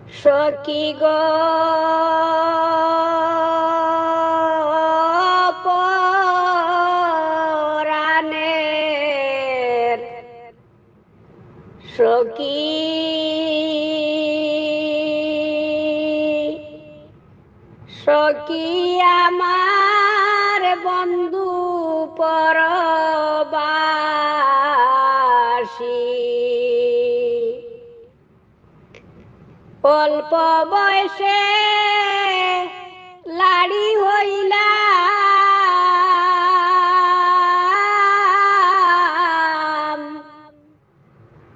সখী গো পরাণের সখী সখী আমার বন্ধু পরবাসী অল্প বয়সে লাড়ি হইলাম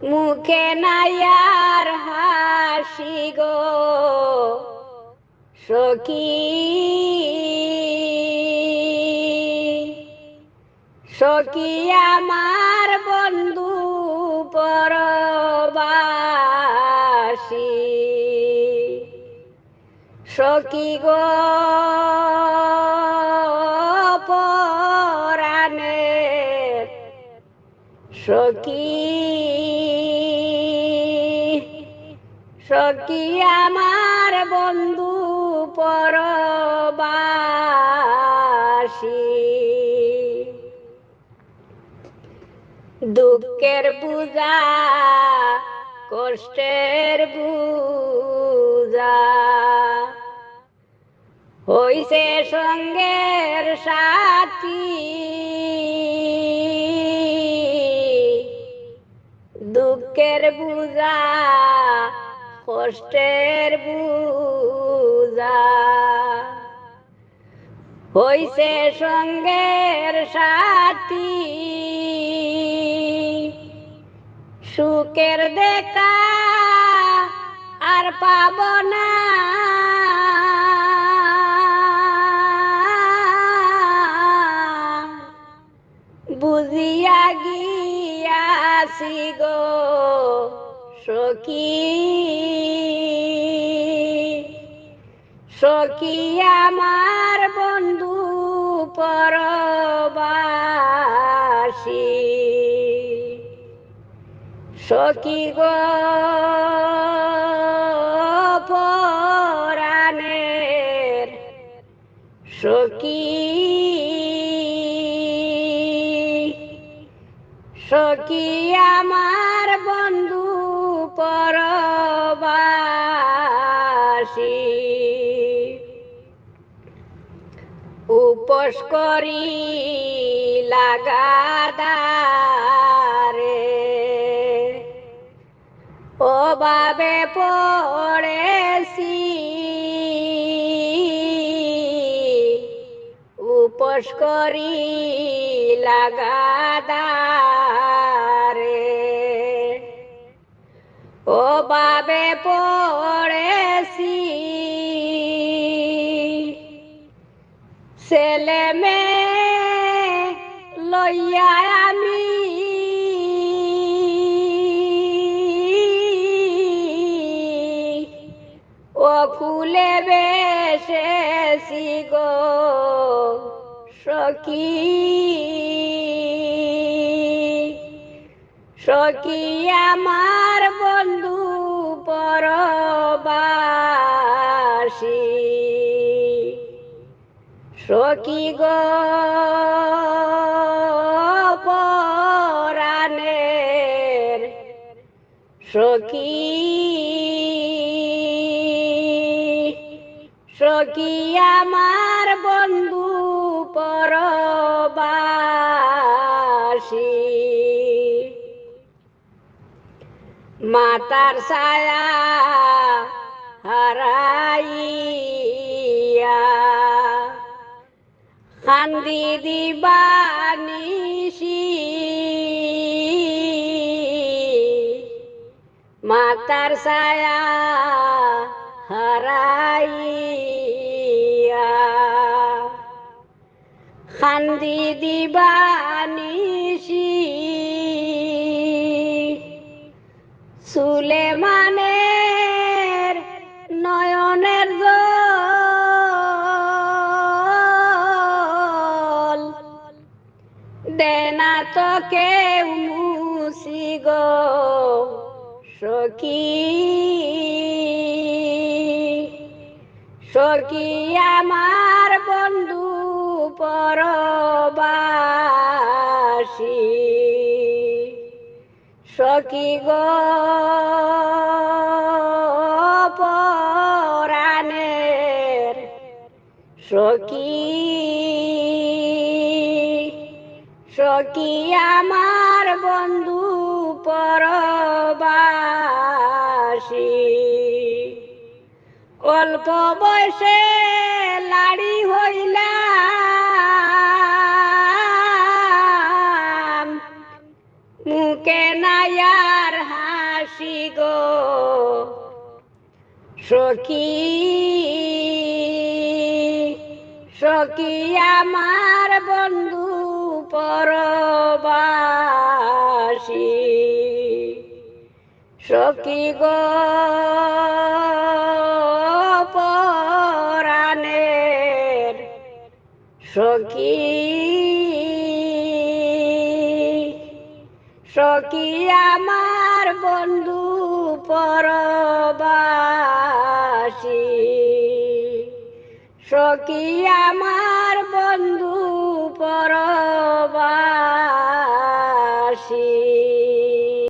মুখে নাই আর হাসি গো সখী সখী আমার বন্ধু পরবাসী সখী গো পরাণের সখী সখী আমার বন্ধু পরবাসী দুঃখের বুঝা কষ্টের বুঝা হইছে সঙ্গের সাথী দুঃখের বুঝা কষ্টের বুঝা হইছে সঙ্গের সাথী সুখের দেখা আর পাব না বুঝিয়া গিয়াছি গো সখী সখী আমার বন্ধু পরবাসী সখী গো পরাণের সখী সখী আমার বন্ধু পরবাসী উপোস করি লাগাদারে অভাবে পড়েছি উপোস করি লাগাদারে অভাবে পড়েছি ছেলে মেয়ে লইয়া আমি অকুলে বেশেছি গো সখী সখী আমার বন্ধু পরবাসী সখী গো পরাণের সখী সখী আমার বন্ধু পরবাসী মাতার ছায়া হারাইয়া কান্দি দিবানিশি মাতার ছায়া হারাইয়া কান্দি দিবানিশি সুলেমানের নয়নের জল দেনা তো কেউ মুছি গো সখী সখী আমার বন্ধু পরবাসী সখী গো পরাণের সখী সখী আমার বন্ধু পরবাসী অল্প বয়সে লাড়ি হইলাম মুখে নায়ার হাসি গো সখী সখী আমার বন্ধু পরবাসী সখী গো পরাণের সখী সখী আমার বন্ধু পরবাসী সখী আমার বন্ধু পরবাসী